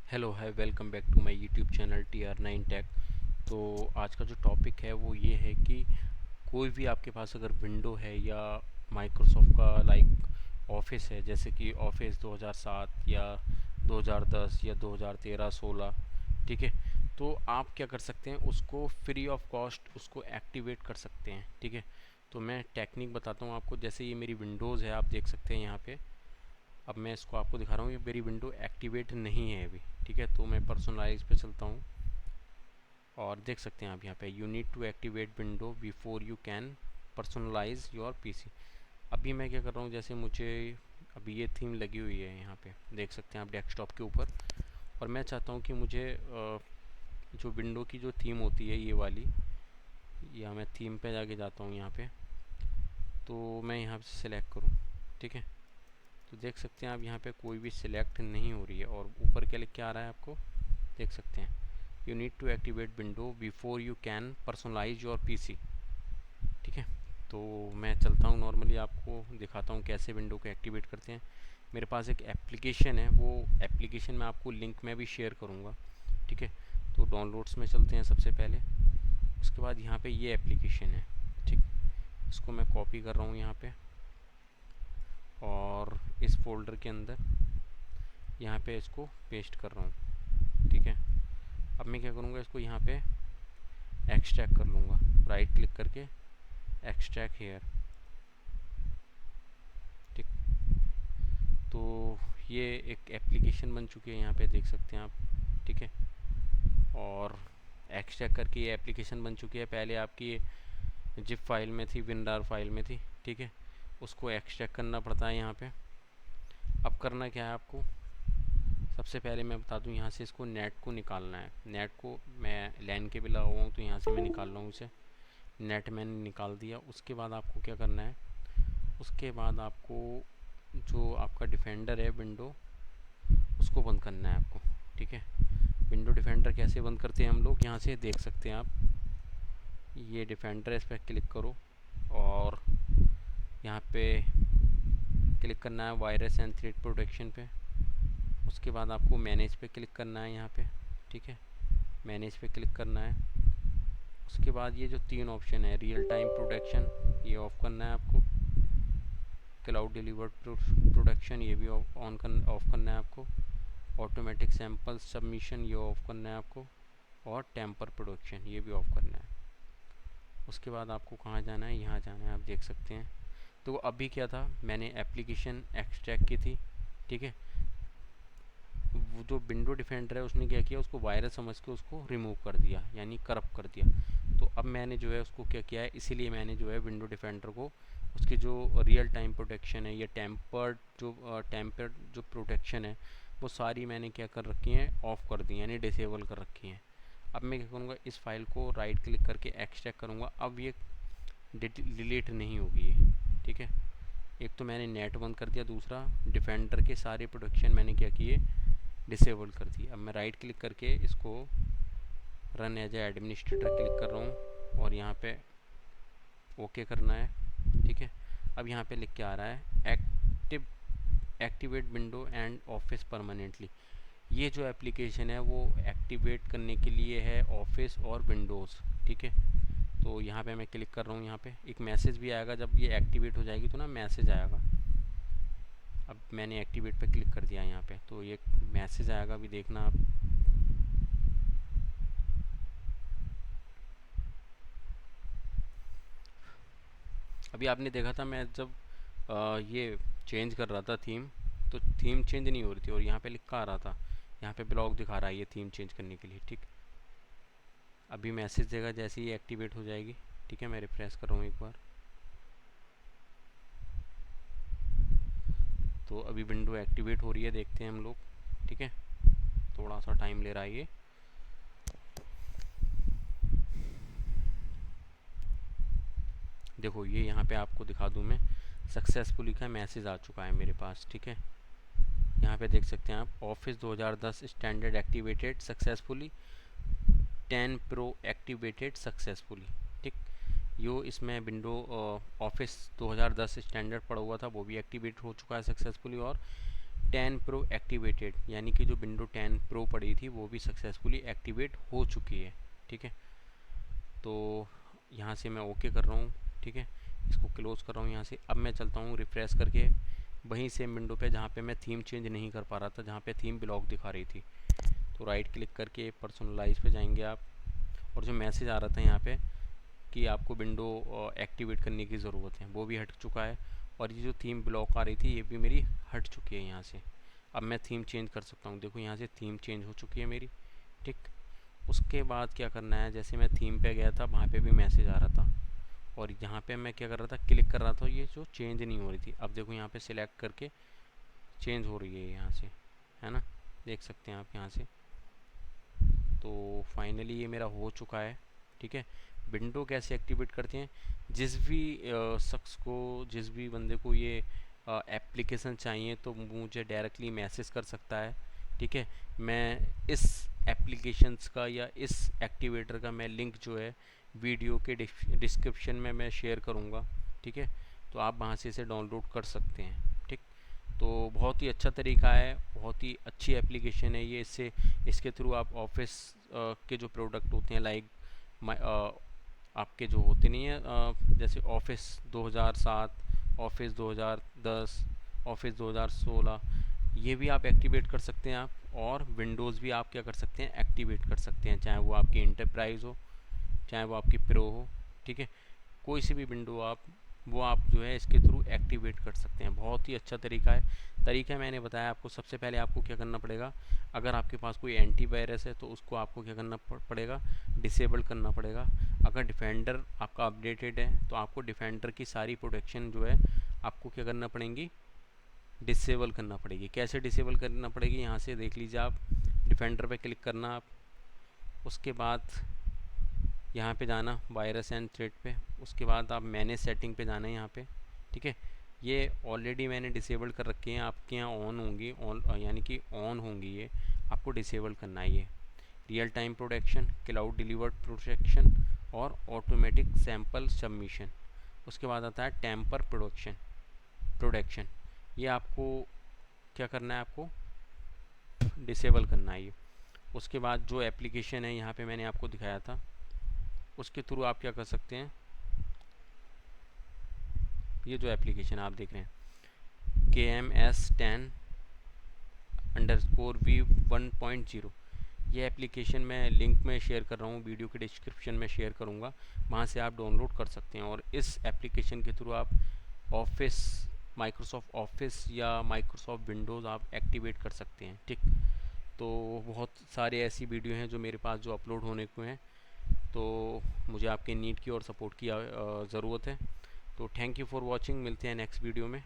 Hello hi welcome back to my YouTube channel TR9 tech. तो आज का जो टॉपिक है वो ये है कि कोई भी आपके पास अगर विंडो है या माइक्रोसॉफ्ट का लाइक ऑफिस है, जैसे कि ऑफिस 2007 या 2010 या 2013-16, ठीक है। तो आप क्या कर सकते हैं, उसको फ्री ऑफ कॉस्ट उसको एक्टिवेट कर सकते हैं, ठीक है। तो मैं टेक्निक बताता हूँ आपको। जैसे ये मेरी विंडोज़ है, आप देख सकते हैं यहाँ पे। अब मैं इसको आपको दिखा रहा हूँ, ये मेरी विंडो एक्टिवेट नहीं है अभी, ठीक है। तो मैं पर्सनलाइज पे चलता हूँ और देख सकते हैं आप यहाँ पे you need to activate window before you can personalize your PC. अभी मैं क्या कर रहा हूँ, जैसे मुझे अभी ये थीम लगी हुई है यहाँ पे, देख सकते हैं आप डेस्कटॉप के ऊपर। और मैं चाहता हूँ कि मुझे जो विंडो की जो थीम होती है ये वाली, या मैं थीम पे जाके जाता हूँ यहाँ पे, तो मैं यहाँ से सिलेक्ट करूँ, ठीक है। तो देख सकते हैं आप यहाँ पे कोई भी सिलेक्ट नहीं हो रही है और ऊपर क्या लिख के आ रहा है आपको, देख सकते हैं you need to activate window before you can personalize your PC, ठीक है। तो मैं चलता हूँ, नॉर्मली आपको दिखाता हूँ कैसे विंडो को एक्टिवेट करते हैं। मेरे पास एक एप्लीकेशन है, वो एप्लीकेशन मैं आपको लिंक में भी शेयर करूँगा, ठीक है। तो डाउनलोड्स में चलते हैं सबसे पहले। उसके बाद यहाँ पे ये एप्लीकेशन है, ठीक। इसको मैं कॉपी कर रहा हूँ यहाँ पे और इस फोल्डर के अंदर यहाँ पे इसको पेस्ट कर रहा हूँ, ठीक है। अब मैं क्या करूँगा, इसको यहाँ पे एक्सट्रैक्ट कर लूँगा, राइट क्लिक करके एक्सट्रैक्ट हेयर, ठीक। तो ये एक एप्लीकेशन बन चुकी है, यहाँ पे देख सकते हैं आप, ठीक है। और एक्सट्रैक्ट करके ये एप्लीकेशन बन चुकी है। पहले आपकी ये जिप फाइल में थी, विनरार फाइल में थी, ठीक है। उसको एक्सट्रैक्ट करना पड़ता है यहाँ पे। अब करना क्या है आपको, सबसे पहले मैं बता दूं, यहाँ से इसको नेट को निकालना है। नेट को मैं लैन के भी लगा हुआ हूँ, तो यहाँ से मैं निकाल रहा हूँ इसे। नेट मैंने निकाल दिया। उसके बाद आपको क्या करना है, उसके बाद आपको जो आपका डिफेंडर है विंडो, उसको बंद करना है आपको, ठीक है। विंडो डिफेंडर कैसे बंद करते हैं हम लोग, यहाँ से देख सकते हैं आप, ये डिफेंडर है, इस पर क्लिक करो और यहाँ पे क्लिक करना है वायरस एंड थ्रेट प्रोटेक्शन पे। उसके बाद आपको मैनेज पे क्लिक करना है यहाँ पे, ठीक है। मैनेज पे क्लिक करना है। उसके बाद ये जो तीन ऑप्शन है, रियल टाइम प्रोटेक्शन, ये ऑफ़ करना है आपको। क्लाउड डिलीवर्ड प्रोटेक्शन, ये भी ऑफ करना है आपको। ऑटोमेटिक सैम्पल सबमिशन, ये ऑफ़ करना है आपको। और टेम्पर प्रोटेक्शन, ये भी ऑफ़ करना है। उसके बाद आपको कहाँ जाना है, यहाँ जाना है, आप देख सकते हैं। तो अभी क्या था, मैंने एप्लीकेशन एक्सट्रैक्ट की थी, ठीक है। वो जो विंडो डिफेंडर है उसने क्या किया, उसको वायरस समझ के उसको रिमूव कर दिया, यानी करप्ट कर दिया। तो अब मैंने जो है उसको क्या किया है, इसीलिए मैंने जो है विंडो डिफेंडर को उसकी जो रियल टाइम प्रोटेक्शन है या टेम्पर्ड जो प्रोटेक्शन है, वो सारी मैंने क्या कर रखी हैं, ऑफ़ कर दी, यानी डिसेबल कर रखी हैं। अब मैं क्या करूँगा, इस फाइल को राइट क्लिक करके एक्सट्रैक्ट करूँगा। अब ये डिलीट नहीं होगी ये, ठीक है। एक तो मैंने नेट बंद कर दिया, दूसरा डिफेंडर के सारे प्रोटेक्शन मैंने क्या किए, डिसेबल कर दी। अब मैं राइट क्लिक करके इसको run as a administrator click कर रहा हूँ और यहाँ पे ओके करना है, ठीक है। अब यहाँ पे लिख के आ रहा है activate window and office permanently. ये जो एप्लीकेशन है वो एक्टिवेट करने के लिए है ऑफिस और विंडोज़, ठीक है। तो यहाँ पे मैं क्लिक कर रहा हूँ, यहाँ पे एक मैसेज भी आएगा, जब ये एक्टिवेट हो जाएगी तो ना मैसेज आएगा। अब मैंने एक्टिवेट पे क्लिक कर दिया यहाँ पे, तो ये मैसेज आएगा, अभी देखना आप। अभी आपने देखा था, मैं जब ये चेंज कर रहा था थीम, तो थीम चेंज नहीं हो रही थी और यहाँ पे लिखा आ रहा था, यहाँ पे ब्लॉक दिखा रहा है ये थीम चेंज करने के लिए, ठीक। अभी मैसेज देगा जैसे ही एक्टिवेट हो जाएगी, ठीक है। मैं रिफ्रेश कर रहा हूँ एक बार, तो अभी विंडो एक्टिवेट हो रही है, देखते हैं हम लोग, ठीक है। थोड़ा सा टाइम ले रहा है ये। देखो ये यहाँ पे आपको दिखा दूँ मैं, सक्सेसफुली का मैसेज आ चुका है मेरे पास, ठीक है। यहाँ पे देख सकते हैं आप, office 2010 standard activated successfully, 10 pro activated successfully, ठीक। यो इसमें विंडो ऑफिस 2010 स्टैंडर्ड पड़ा हुआ था, वो भी एक्टिवेट हो चुका है सक्सेसफुली। और 10 प्रो एक्टिवेटेड, यानी कि जो विंडो 10 प्रो पड़ी थी वो भी सक्सेसफुली एक्टिवेट हो चुकी है। ठीक है, तो यहाँ से मैं ओके कर रहा हूँ। ठीक है, इसको क्लोज़ कर रहा हूँ यहाँ से। अब मैं चलता हूँ रिफ़्रेश करके वहीं सेम विंडो पे जहाँ पे मैं थीम चेंज नहीं कर पा रहा था, जहाँ पे थीम ब्लॉक दिखा रही थी। तो राइट क्लिक करके पर्सनलाइज पे जाएंगे आप, और जो मैसेज आ रहा था यहाँ पे कि आपको विंडो एक्टिवेट करने की ज़रूरत है, वो भी हट चुका है। और ये जो थीम ब्लॉक आ रही थी ये भी मेरी हट चुकी है यहाँ से। अब मैं थीम चेंज कर सकता हूँ, देखो यहाँ से थीम चेंज हो चुकी है मेरी। ठीक, उसके बाद क्या करना है, जैसे मैं थीम पे गया था वहाँ पे भी मैसेज आ रहा था, और यहाँ पे मैं क्या कर रहा था, क्लिक कर रहा था, ये जो चेंज नहीं हो रही थी। अब देखो यहाँ पे सिलेक्ट करके चेंज हो रही है यहाँ से, है ना, देख सकते हैं आप यहाँ से। तो फाइनली ये मेरा हो चुका है। ठीक है, विंडो कैसे एक्टिवेट करते हैं, जिस भी शख्स को, जिस भी बंदे को ये एप्लीकेशन चाहिए तो मुझे डायरेक्टली मैसेज कर सकता है। ठीक है, मैं इस एप्लीकेशंस का या इस एक्टिवेटर का मैं लिंक जो है वीडियो के डिस्क्रिप्शन में मैं शेयर करूँगा। ठीक है, तो आप वहाँ से इसे डाउनलोड कर सकते हैं। ठीक, तो बहुत ही अच्छा तरीका है, बहुत ही अच्छी एप्लीकेशन है ये। इससे, इसके थ्रू आप ऑफिस के जो प्रोडक्ट होते हैं, लाइक आपके जो होते नहीं है, जैसे ऑफिस 2007, ऑफिस 2010, ऑफिस 2016, ये भी आप एक्टिवेट कर सकते हैं आप। और विंडोज़ भी आप क्या कर सकते हैं, एक्टिवेट कर सकते हैं, चाहे वो आपकी इंटरप्राइज़ हो, चाहे वो आपकी प्रो हो। ठीक है, कोई सी भी विंडो आप, वो आप जो है इसके थ्रू एक्टिवेट कर सकते हैं। बहुत ही अच्छा तरीका है। तरीका मैंने बताया आपको। सबसे पहले आपको क्या करना पड़ेगा, अगर आपके पास कोई एंटीवायरस है तो उसको आपको क्या करना पड़ेगा, डिसेबल करना पड़ेगा। अगर डिफेंडर आपका अपडेटेड है तो आपको डिफेंडर की सारी प्रोटेक्शन जो है आपको क्या करना पड़ेंगी, डिसेबल करना पड़ेगी। कैसे डिसेबल करना पड़ेगी, यहाँ से देख लीजिए आप। डिफेंडर पे क्लिक करना आप, उसके बाद यहाँ पे जाना वायरस एंड थ्रेड पे, उसके बाद आप मैनेज सेटिंग पे जाना है यहाँ पे। ठीक है, ये ऑलरेडी मैंने डिसेबल कर रखी हैं, आपके यहाँ ऑन होंगी, ऑन यानी कि ऑन होंगी, ये आपको डिसेबल करना है। ये real time protection, cloud delivered protection और ऑटोमेटिक सैम्पल सबमिशन। उसके बाद आता है टेम्पर प्रोटेक्शन। ये आपको क्या करना है, आपको डिसेबल करना है ये। उसके बाद जो एप्लीकेशन है यहाँ पे मैंने आपको दिखाया था, उसके थ्रू आप क्या कर सकते हैं, ये जो एप्लीकेशन आप देख रहे हैं KMS10_V1.0, ये एप्लीकेशन मैं लिंक में शेयर कर रहा हूँ, वीडियो के डिस्क्रिप्शन में शेयर करूँगा, वहाँ से आप डाउनलोड कर सकते हैं। और इस एप्लीकेशन के थ्रू आप ऑफिस, माइक्रोसॉफ्ट ऑफिस या माइक्रोसॉफ्ट विंडोज़ आप एक्टिवेट कर सकते हैं। ठीक, तो बहुत सारे ऐसी वीडियो हैं जो मेरे पास जो अपलोड होने को हैं, तो मुझे आपके नीड की और सपोर्ट की ज़रूरत है। तो थैंक यू फॉर वॉचिंग, मिलते हैं नेक्स्ट वीडियो में।